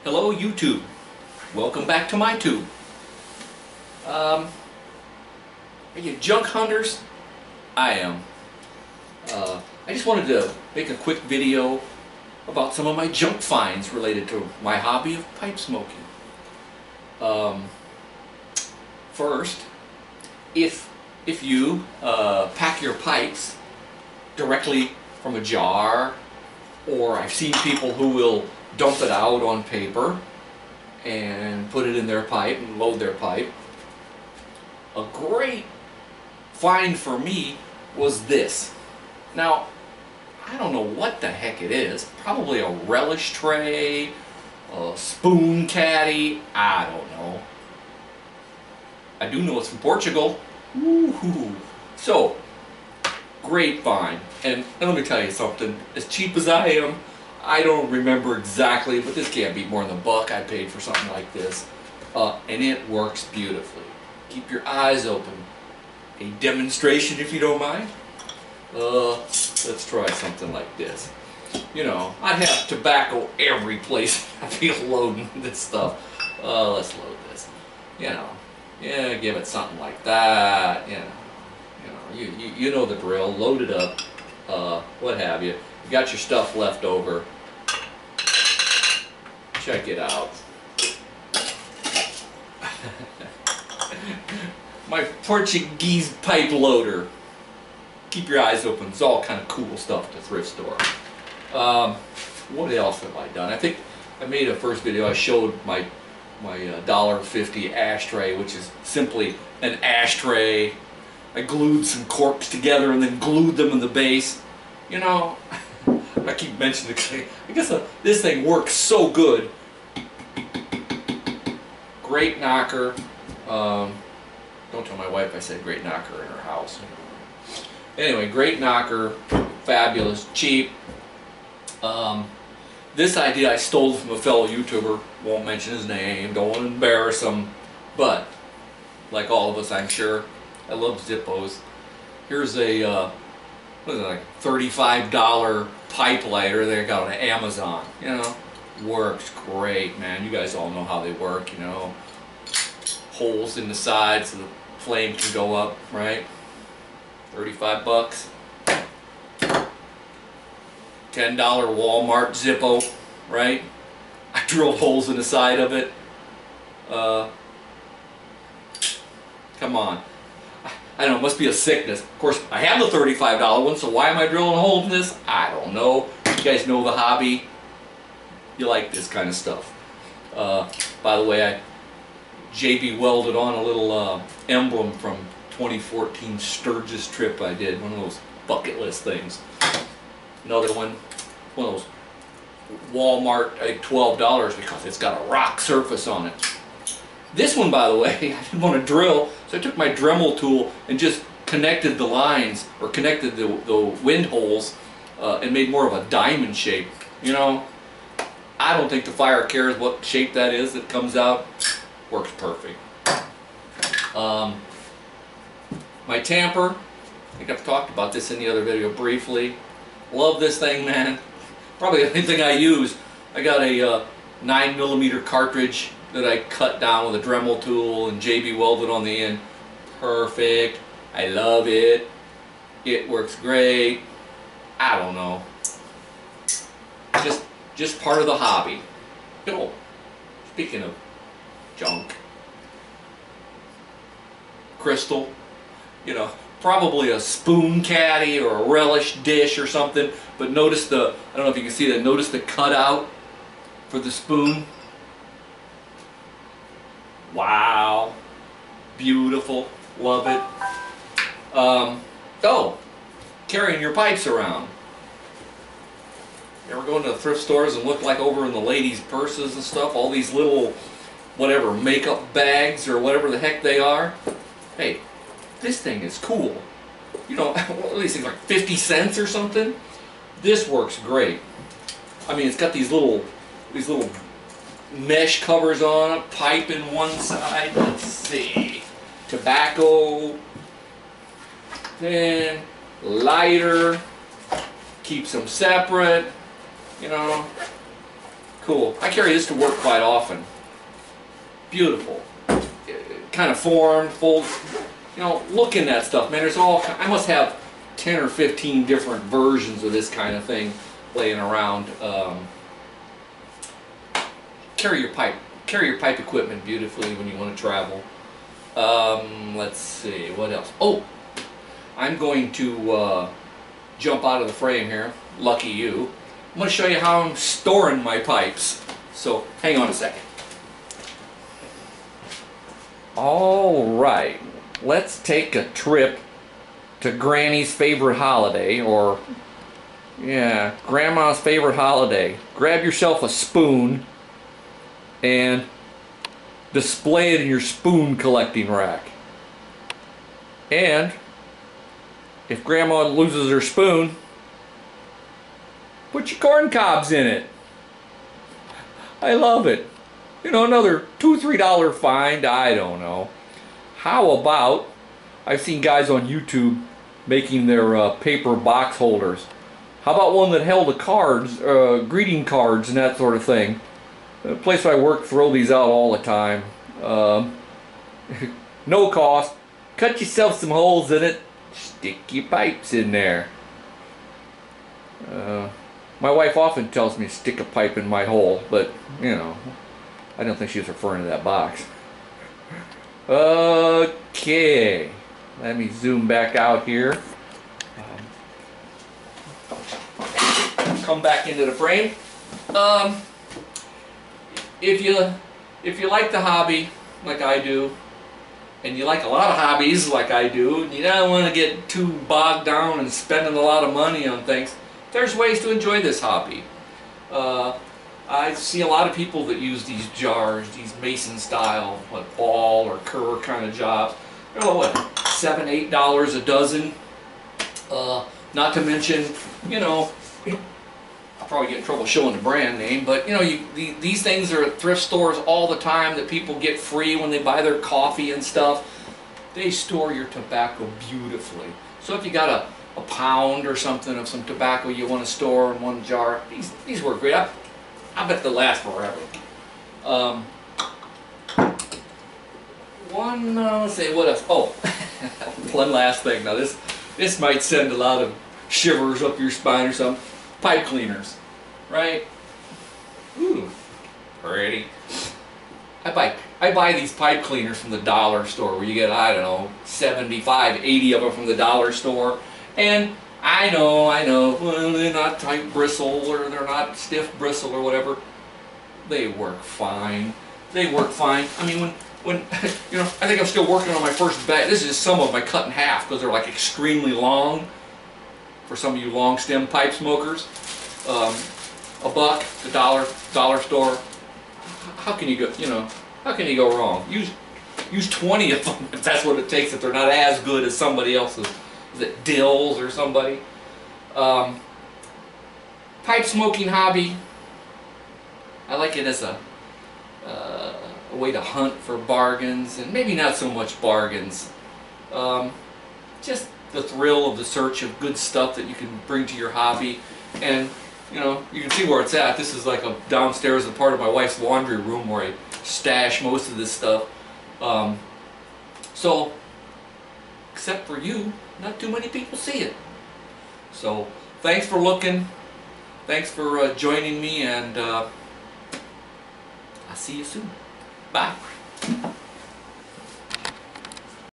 Hello YouTube, welcome back to my tube. Are you junk hunters? I am. I just wanted to make a quick video about some of my junk finds related to my hobby of pipe smoking. First, if you pack your pipes directly from a jar, or I've seen people who will dump it out on paper and put it in their pipe and load their pipe. A great find for me was this. Now, I don't know what the heck it is. Probably a relish tray, a spoon caddy, I don't know. I do know it's from Portugal. Woohoo! So, great find. And let me tell you something, as cheap as I am, I don't remember exactly, but this can't be more than $1 I paid for something like this. And it works beautifully. Keep your eyes open. A demonstration if you don't mind. Let's try something like this. You know, I have tobacco every place I feel loading this stuff. Let's load this. You know, yeah, give it something like that. You know the drill. Load it up. What have you. You got your stuff left over. Check it out. My Portuguese pipe loader. Keep your eyes open. It's all kind of cool stuff to thrift store. What else have I done? I think I made a first video. I showed my $1.50 ashtray, which is simply an ashtray. I glued some corks together and then glued them in the base. You know, I keep mentioning it. I guess this thing works so good. Great knocker. Don't tell my wife I said great knocker in her house. Anyway, great knocker. Fabulous. Cheap. This idea I stole from a fellow YouTuber. Won't mention his name. Don't want to embarrass him. But, like all of us, I'm sure, I love Zippos. Here's a what is it, like $35 pipe lighter they got on Amazon. You know, works great, man. You guys all know how they work. You know, holes in the sides so the flame can go up, right? 35 bucks. $10 Walmart Zippo, right? I drilled holes in the side of it. Come on. I don't know, it must be a sickness. Of course, I have the $35 one, so why am I drilling holes in this? I don't know. You guys know the hobby. You like this kind of stuff. By the way, I JB welded on a little emblem from 2014 Sturgis trip I did. One of those bucket list things. Another one of those Walmart, I think $12 because it's got a rock surface on it. This one, by the way, I didn't want to drill, so I took my Dremel tool and just connected the lines, or connected the wind holes, and made more of a diamond shape. You know, I don't think the fire cares what shape that is that comes out. Works perfect. My tamper, I think I've talked about this in the other video briefly. Love this thing, man. Probably the only thing I use. I got a 9mm cartridge that I cut down with a Dremel tool and JB welded on the end. Perfect. I love it. It works great. I don't know. Just part of the hobby. Oh, speaking of junk. Crystal. You know, probably a spoon caddy or a relish dish or something. But notice I don't know if you can see that, notice the cutout for the spoon. Wow, beautiful, love it. Oh, carrying your pipes around. You ever go into thrift stores and look like over in the ladies' purses and stuff, all these little, whatever, makeup bags or whatever the heck they are? Hey, this thing is cool. You know, what are these things, like 50 cents or something? This works great. I mean, it's got these little mesh covers on it, pipe in one side, let's see, tobacco, then lighter, keeps them separate, you know, Cool. I carry this to work quite often. Beautiful. Kind of formed, fold. You know, look in that stuff, man. There's all. I must have 10 or 15 different versions of this kind of thing laying around. Carry your pipe equipment beautifully when you want to travel. Let's see, what else? Oh, I'm going to jump out of the frame here. Lucky you. I'm going to show you how I'm storing my pipes. So hang on a second. All right, let's take a trip to Granny's favorite holiday, or yeah, Grandma's favorite holiday. Grab yourself a spoon and display it in your spoon collecting rack. And if Grandma loses her spoon, put your corn cobs in it. I love it. You know, another $2 or $3 find, I don't know. How about, I've seen guys on YouTube making their paper box holders. How about one that held the cards, greeting cards and that sort of thing? The place where I work throw these out all the time. No cost. Cut yourself some holes in it. Stick your pipes in there. My wife often tells me to stick a pipe in my hole, but you know, I don't think she was referring to that box. Okay, let me zoom back out here. Come back into the frame. If you like the hobby like I do, and you like a lot of hobbies like I do, and you don't want to get too bogged down and spending a lot of money on things, there's ways to enjoy this hobby. I see a lot of people that use these jars, these mason style, what, ball or Kerr kind of jobs. They're what, $7, $8 a dozen. Not to mention, you know, I'll probably get in trouble showing the brand name, but you know, these things are at thrift stores all the time that people get free when they buy their coffee and stuff. They store your tobacco beautifully. So if you got a pound or something of some tobacco you want to store in one jar, these work great. I bet they'll last forever. Let's see, what else? Oh, one last thing. Now this might send a lot of shivers up your spine or something. Pipe cleaners, right? Ooh, pretty. I buy these pipe cleaners from the dollar store where you get, I don't know, 75, 80 of them from the dollar store. And I know, well, they're not tight bristle or they're not stiff bristle or whatever. They work fine. They work fine. I mean, when you know, I think I'm still working on my first batch. This is some of my cut in half because they're like extremely long. For some of you long stem pipe smokers, a buck, the dollar store. How can you go? You know, how can you go wrong? Use 20 of them if that's what it takes. If they're not as good as somebody else's, is it Dills or somebody? Pipe smoking hobby. I like it as a way to hunt for bargains, and maybe not so much bargains. Just the thrill of the search of good stuff that you can bring to your hobby. And you know, you can see where it's at. This is like a downstairs, a part of my wife's laundry room where I stash most of this stuff. So except for you, not too many people see it. So thanks for looking, thanks for joining me, and I'll see you soon. Bye.